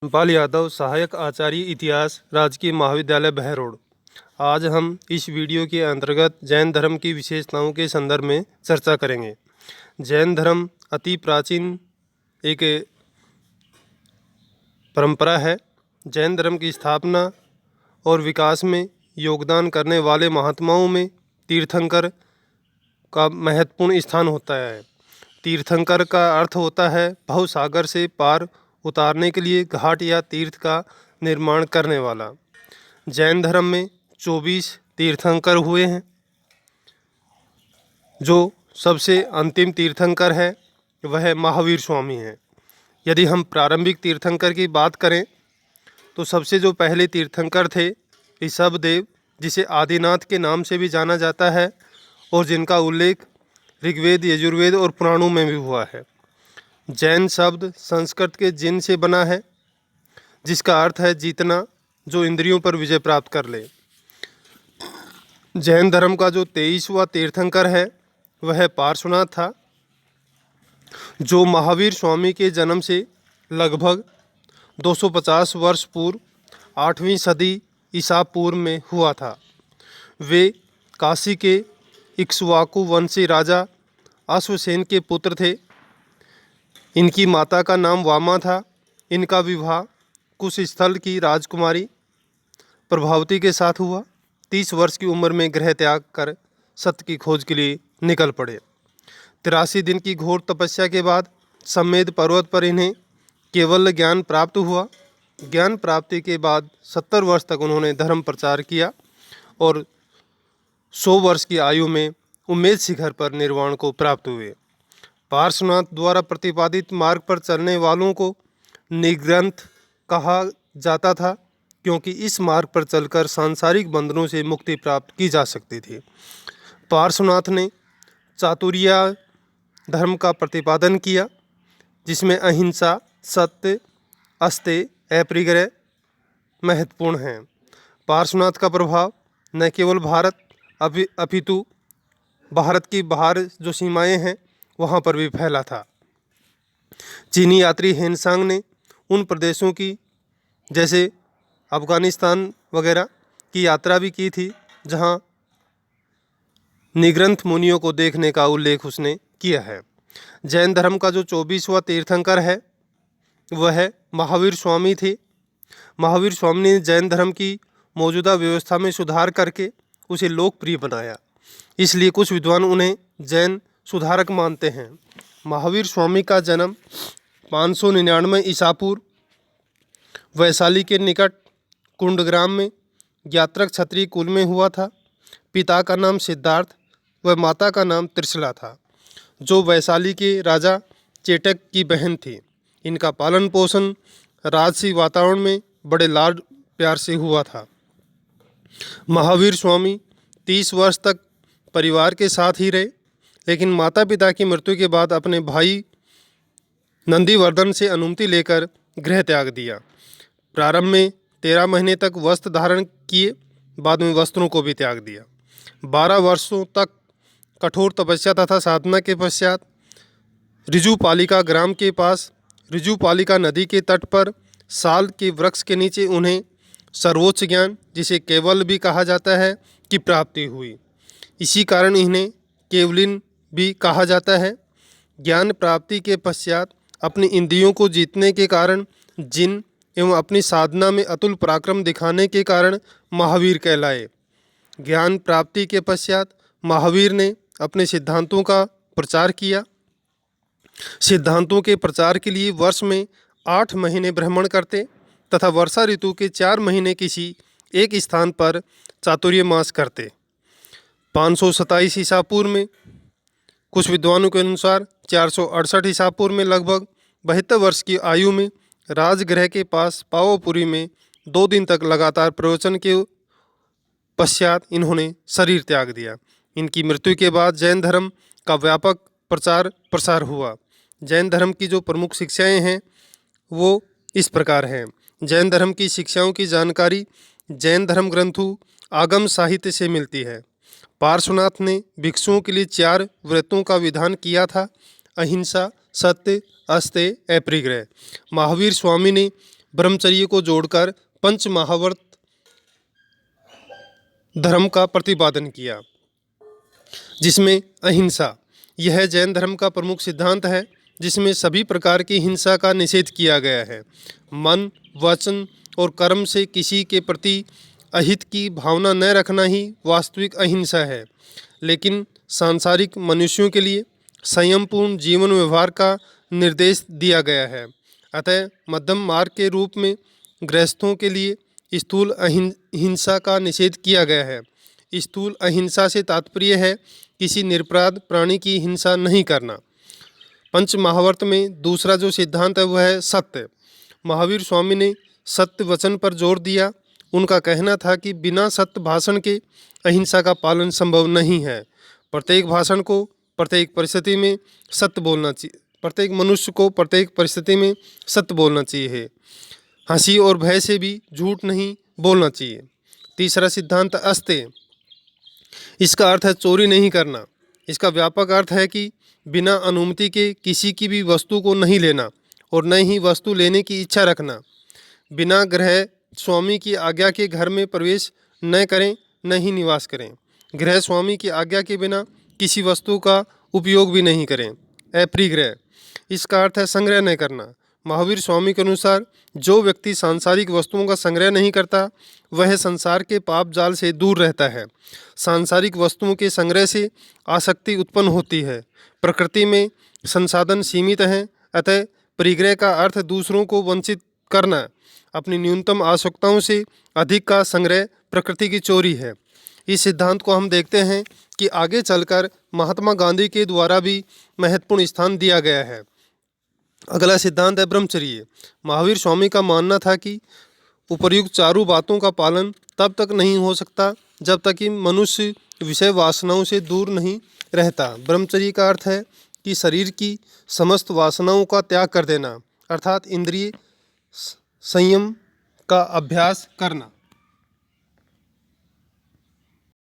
धर्मपाल यादव, सहायक आचार्य इतिहास, राजकीय महाविद्यालय बहरोड। आज हम इस वीडियो के अंतर्गत जैन धर्म की विशेषताओं के संदर्भ में चर्चा करेंगे। जैन धर्म अति प्राचीन एक परंपरा है। जैन धर्म की स्थापना और विकास में योगदान करने वाले महात्माओं में तीर्थंकर का महत्वपूर्ण स्थान होता है। तीर्थंकर का अर्थ होता है भवसागर से पार उतारने के लिए घाट या तीर्थ का निर्माण करने वाला। जैन धर्म में 24 तीर्थंकर हुए हैं। जो सबसे अंतिम तीर्थंकर है वह महावीर स्वामी हैं। यदि हम प्रारंभिक तीर्थंकर की बात करें तो सबसे जो पहले तीर्थंकर थे ऋषभदेव, जिसे आदिनाथ के नाम से भी जाना जाता है और जिनका उल्लेख ऋग्वेद, यजुर्वेद और पुराणों में भी हुआ है। जैन शब्द संस्कृत के जिन से बना है, जिसका अर्थ है जीतना, जो इंद्रियों पर विजय प्राप्त कर ले। जैन धर्म का जो 23वां तीर्थंकर है वह पार्श्वनाथ था, जो महावीर स्वामी के जन्म से लगभग 250 वर्ष पूर्व 8वीं सदी ईसा पूर्व में हुआ था। वे काशी के इक्ष्वाकु वंशी राजा अश्वसेन के पुत्र थे। इनकी माता का नाम वामा था। इनका विवाह कुश स्थल की राजकुमारी प्रभावती के साथ हुआ। 30 वर्ष की उम्र में गृह त्याग कर सत्य की खोज के लिए निकल पड़े। 83 दिन की घोर तपस्या के बाद सम्मेद पर्वत पर इन्हें केवल ज्ञान प्राप्त हुआ। ज्ञान प्राप्ति के बाद 70 वर्ष तक उन्होंने धर्म प्रचार किया और 100 वर्ष की आयु में उम्मेद शिखर पर निर्वाण को प्राप्त हुए। पार्श्वनाथ द्वारा प्रतिपादित मार्ग पर चलने वालों को निग्रंथ कहा जाता था, क्योंकि इस मार्ग पर चलकर सांसारिक बंधनों से मुक्ति प्राप्त की जा सकती थी। पार्श्वनाथ ने चातुर्य धर्म का प्रतिपादन किया, जिसमें अहिंसा, सत्य, अस्तेय, अपरिग्रह महत्वपूर्ण हैं। पार्श्वनाथ का प्रभाव न केवल भारत अपितु भारत की बाहर जो सीमाएं हैं वहाँ पर भी फैला था। चीनी यात्री हेनसांग ने उन प्रदेशों की, जैसे अफगानिस्तान वगैरह की यात्रा भी की थी, जहाँ निग्रंथ मुनियों को देखने का उल्लेख उसने किया है। जैन धर्म का जो 24वां तीर्थंकर है वह महावीर स्वामी थे। महावीर स्वामी ने जैन धर्म की मौजूदा व्यवस्था में सुधार करके उसे लोकप्रिय बनाया, इसलिए कुछ विद्वान उन्हें जैन सुधारक मानते हैं। महावीर स्वामी का जन्म 599 ईसा पूर्व वैशाली के निकट कुंडग्राम में ज्ञात्रक क्षत्रिय कुल में हुआ था। पिता का नाम सिद्धार्थ व माता का नाम त्रिशला था, जो वैशाली के राजा चेटक की बहन थी। इनका पालन पोषण राजसी वातावरण में बड़े लाड प्यार से हुआ था। महावीर स्वामी 30 वर्ष तक परिवार के साथ ही रहे, लेकिन माता पिता की मृत्यु के बाद अपने भाई नंदीवर्धन से अनुमति लेकर गृह त्याग दिया। प्रारंभ में 13 महीने तक वस्त्र धारण किए, बाद में वस्त्रों को भी त्याग दिया। 12 वर्षों तक कठोर तपस्या तथा साधना के पश्चात ऋजुपालिका ग्राम के पास ऋजुपालिका नदी के तट पर साल के वृक्ष के नीचे उन्हें सर्वोच्च ज्ञान, जिसे केवल भी कहा जाता है, की प्राप्ति हुई। इसी कारण इन्हें केवलिन भी कहा जाता है। ज्ञान प्राप्ति के पश्चात अपनी इंद्रियों को जीतने के कारण जिन एवं अपनी साधना में अतुल पराक्रम दिखाने के कारण महावीर कहलाए। ज्ञान प्राप्ति के पश्चात महावीर ने अपने सिद्धांतों का प्रचार किया। सिद्धांतों के प्रचार के लिए वर्ष में 8 महीने भ्रमण करते तथा वर्षा ऋतु के 4 महीने किसी एक स्थान पर चातुर्य मास करते। 527 ईसा पूर्व में, कुछ विद्वानों के अनुसार 468 ईसा पूर्व में, लगभग 72 वर्ष की आयु में राजगृह के पास पावापुरी में 2 दिन तक लगातार प्रवचन के पश्चात इन्होंने शरीर त्याग दिया। इनकी मृत्यु के बाद जैन धर्म का व्यापक प्रचार प्रसार हुआ। जैन धर्म की जो प्रमुख शिक्षाएं हैं वो इस प्रकार हैं। जैन धर्म की शिक्षाओं की जानकारी जैन धर्म ग्रंथों आगम साहित्य से मिलती है। पार्श्वनाथ ने भिक्षुओं के लिए 4 व्रतों का विधान किया था: अहिंसा, सत्य, अस्तेय, अपरिग्रह। महावीर स्वामी ने ब्रह्मचर्य को जोड़कर पंच महावर्त धर्म का प्रतिपादन किया, जिसमें अहिंसा यह जैन धर्म का प्रमुख सिद्धांत है, जिसमें सभी प्रकार की हिंसा का निषेध किया गया है। मन, वचन और कर्म से किसी के प्रति अहित की भावना न रखना ही वास्तविक अहिंसा है। लेकिन सांसारिक मनुष्यों के लिए संयमपूर्ण जीवन व्यवहार का निर्देश दिया गया है। अतः मध्यम मार्ग के रूप में गृहस्थों के लिए स्थूल अहिंसा का निषेध किया गया है। स्थूल अहिंसा से तात्पर्य है किसी निरपराध प्राणी की हिंसा नहीं करना। पंच महावर्त में दूसरा जो सिद्धांत है वह है सत्य। महावीर स्वामी ने सत्य वचन पर जोर दिया। उनका कहना था कि बिना सत्य भाषण के अहिंसा का पालन संभव नहीं है। प्रत्येक भाषण को प्रत्येक परिस्थिति में सत्य बोलना चाहिए। प्रत्येक मनुष्य को प्रत्येक परिस्थिति में सत्य बोलना चाहिए। हंसी और भय से भी झूठ नहीं बोलना चाहिए। तीसरा सिद्धांत अस्तेय। इसका अर्थ है चोरी नहीं करना। इसका व्यापक अर्थ है कि बिना अनुमति के किसी की भी वस्तु को नहीं लेना और न ही वस्तु लेने की इच्छा रखना। बिना गृह स्वामी की आज्ञा के घर में प्रवेश न करें, न ही निवास करें। गृह स्वामी की आज्ञा के बिना किसी वस्तु का उपयोग भी नहीं करें। अपरिग्रह इसका अर्थ है संग्रह न करना। महावीर स्वामी के अनुसार जो व्यक्ति सांसारिक वस्तुओं का संग्रह नहीं करता वह संसार के पाप जाल से दूर रहता है। सांसारिक वस्तुओं के संग्रह से आसक्ति उत्पन्न होती है। प्रकृति में संसाधन सीमित हैं, अतः परिग्रह का अर्थ दूसरों को वंचित करना। अपनी न्यूनतम आवश्यकताओं से अधिक का संग्रह प्रकृति की चोरी है। इस सिद्धांत को हम देखते हैं कि आगे चलकर महात्मा गांधी के द्वारा भी महत्वपूर्ण स्थान दिया गया है। अगला सिद्धांत है ब्रह्मचर्य। महावीर स्वामी का मानना था कि उपर्युक्त चारों बातों का पालन तब तक नहीं हो सकता जब तक कि मनुष्य विषय वासनाओं से दूर नहीं रहता। ब्रह्मचर्य का अर्थ है कि शरीर की समस्त वासनाओं का त्याग कर देना, अर्थात इंद्रिय संयम का अभ्यास करना।